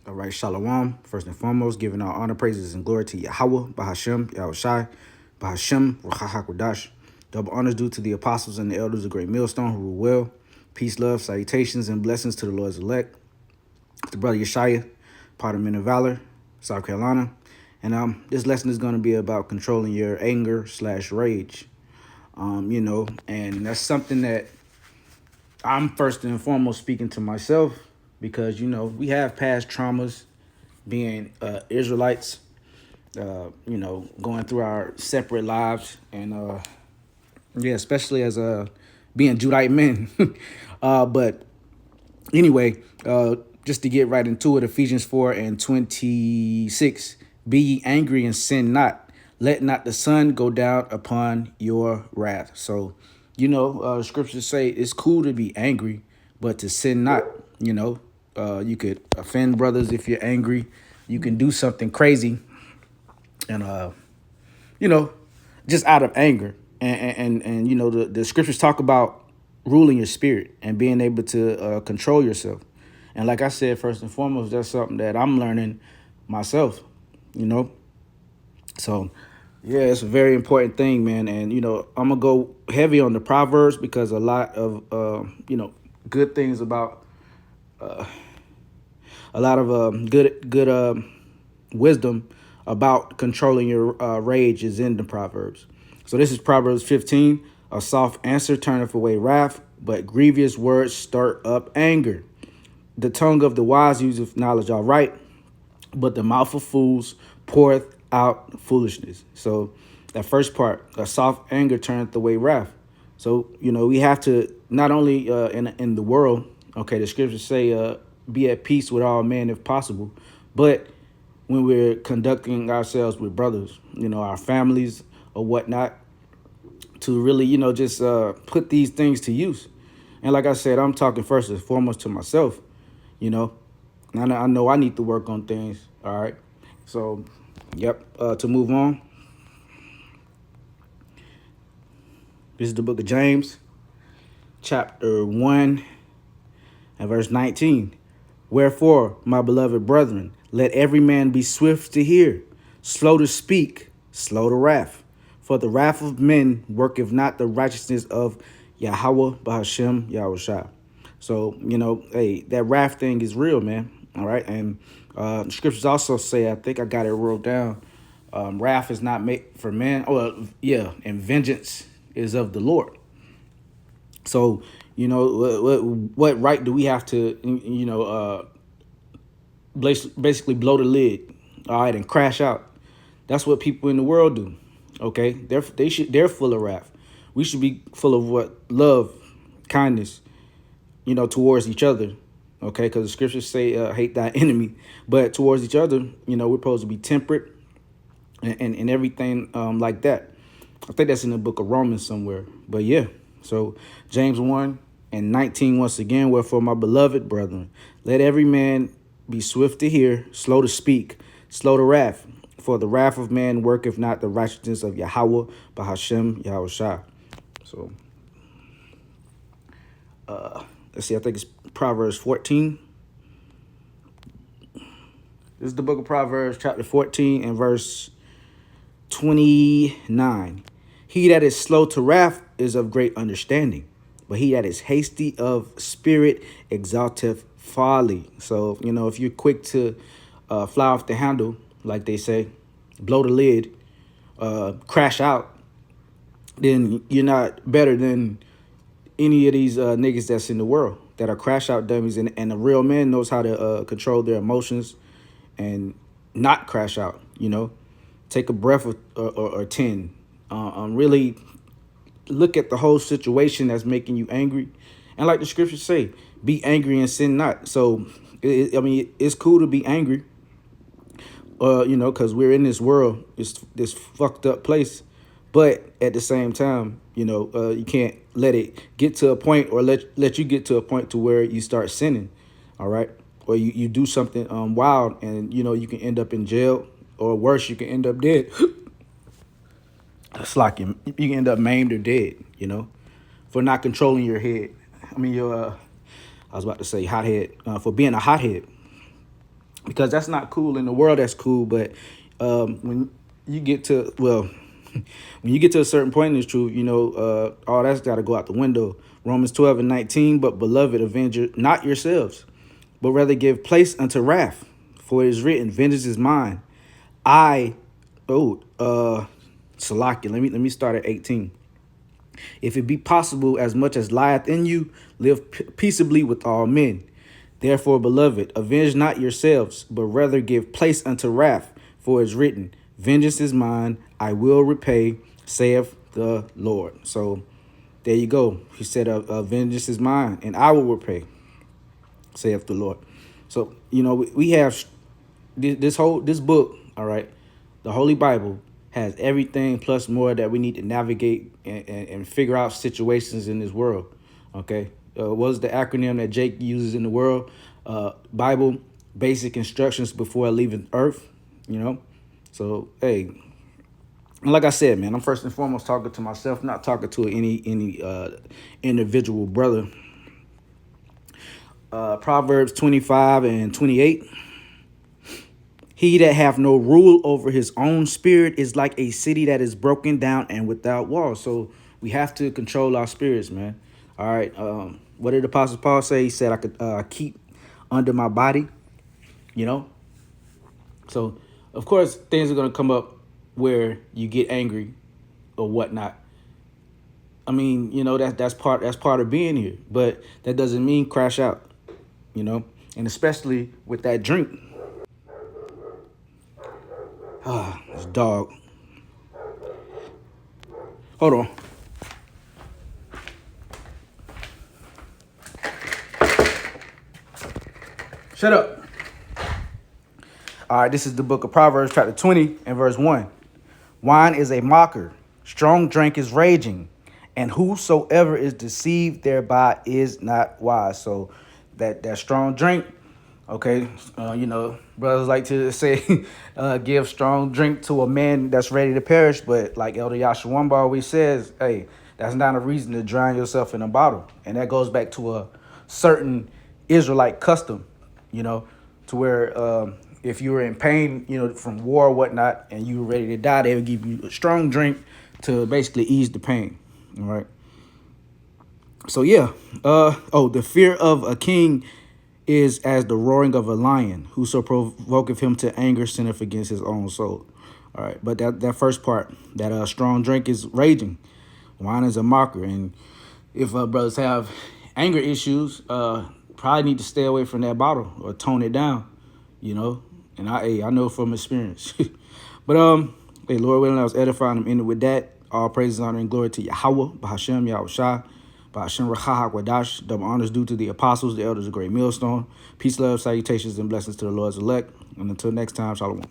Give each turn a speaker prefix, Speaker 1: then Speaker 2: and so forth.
Speaker 1: All right, Shalom. First and foremost, giving all honor, praises, and glory to Yahweh, Bahashem, Yahushai, Bahashem, Rahahakwadash. Double honors due to the apostles and the elders of Great Millstone who rule well. Peace, love, salutations, and blessings to the Lord's elect. The brother Yeshaya, part of Men of Valor, South Carolina. And this lesson is going to be about controlling your anger slash rage. And that's something that I'm first and foremost speaking to myself because, we have past traumas being Israelites, going through our separate lives and, especially as being Judite men. But anyway, just to get right into it, Ephesians 4:26, be ye angry and sin not. Let not the sun go down upon your wrath. So, scriptures say it's cool to be angry, but to sin not. You could offend brothers if you're angry. You can do something crazy and, just out of anger. And the scriptures talk about ruling your spirit and being able to control yourself. And like I said, first and foremost, that's something that I'm learning myself, So, yeah, it's a very important thing, man. And, I'm going to go heavy on the Proverbs because a lot of, good things about a lot of good wisdom about controlling your rage is in the Proverbs. So this is Proverbs 15. A soft answer turneth away wrath, but grievous words stir up anger. The tongue of the wise useth knowledge aright, but the mouth of fools poureth out foolishness. So that first part, a soft anger turneth away wrath. So, we have to not only in the world, okay, the scriptures say be at peace with all men if possible, but when we're conducting ourselves with brothers, our families or whatnot, to really, just put these things to use. And like I said, I'm talking first and foremost to myself, and I know I need to work on things. All right. So, to move on. This is the book of James, chapter 1 and verse 19. Wherefore, my beloved brethren, let every man be swift to hear, slow to speak, slow to wrath. For the wrath of men worketh not the righteousness of Yahweh, Bahashem, Yahushua. So, hey, that wrath thing is real, man. All right. And scriptures also say, I think I got it wrote down, wrath is not made for man. And vengeance is of the Lord. So, what right do we have to, basically blow the lid, all right, and crash out? That's what people in the world do. Okay, they're full of wrath. We should be full of what? Love, kindness, towards each other. Okay, because the scriptures say hate thy enemy, but towards each other, we're supposed to be temperate and everything like that. I think that's in the book of Romans somewhere. But yeah, so James 1:19 once again. Wherefore, my beloved brethren, let every man be swift to hear, slow to speak, slow to wrath. For the wrath of man worketh not the righteousness of Yahweh, but Hashem Yahushua. So, let's see. I think it's Proverbs 14. This is the book of Proverbs, chapter 14 and verse 29. He that is slow to wrath is of great understanding, but he that is hasty of spirit exalteth folly. So, if you're quick to fly off the handle, like they say, blow the lid, crash out, then you're not better than any of these niggas that's in the world that are crash out dummies. And a real man knows how to control their emotions and not crash out, take a breath or 10. Really look at the whole situation that's making you angry. And like the scriptures say, be angry and sin not. So, it's cool to be angry, because we're in this world, this fucked up place. But at the same time, you can't let it get to a point or let you get to a point to where you start sinning. All right. Or you do something wild and, you can end up in jail, or worse, you can end up dead. It's like you can end up maimed or dead, for not controlling your head. I was about to say hothead, for being a hothead. because that's not cool. In the world, that's cool, but when you get to, well, when you get to a certain point in this truth, all that's got to go out the window. Romans 12:19, but beloved, avenge not yourselves, but rather give place unto wrath, for it is written, vengeance is mine. I, Salakia, let me start at 18. If it be possible, as much as lieth in you, live peaceably with all men. Therefore, beloved, avenge not yourselves, but rather give place unto wrath, for it is written, vengeance is mine, I will repay, saith the Lord. So there you go. He said, vengeance is mine, and I will repay, saith the Lord. So, we have this book, all right, the Holy Bible has everything plus more that we need to navigate and figure out situations in this world. Okay. What's the acronym that Jake uses in the world? Bible, basic instructions before leaving earth, So, hey, and like I said, man, I'm first and foremost talking to myself, not talking to any individual brother. Proverbs 25:28. He that hath no rule over his own spirit is like a city that is broken down and without walls. So we have to control our spirits, man. All right. What did the Apostle Paul say? He said I could keep under my body, So, of course, things are going to come up where you get angry or whatnot. I mean, that's part of being here. But that doesn't mean crash out, and especially with that drink. This dog. Hold on. Shut up. All right, this is the book of Proverbs, chapter 20 and verse 1. Wine is a mocker, strong drink is raging, and whosoever is deceived thereby is not wise. So that strong drink, okay, brothers like to say, give strong drink to a man that's ready to perish. But like Elder Yashawamba always says, hey, that's not a reason to drown yourself in a bottle. And that goes back to a certain Israelite custom, to where if you were in pain, from war or whatnot, and you were ready to die, they would give you a strong drink to basically ease the pain. All right. So, yeah. The fear of a king is as the roaring of a lion. Whoso provoketh him to anger sinneth against his own soul. All right. But that first part, that strong drink is raging. Wine is a mocker. And if brothers have anger issues, probably need to stay away from that bottle or tone it down, And I know from experience. But hey, Lord willing, I was edifying them. Ended with that. All praises, honor, and glory to Yahweh, Bahashem, Yahushua, Bahashem Racha Wadash. Double honors due to the apostles, the elders of Great Millstone. Peace, love, salutations, and blessings to the Lord's elect. And until next time, Shalom.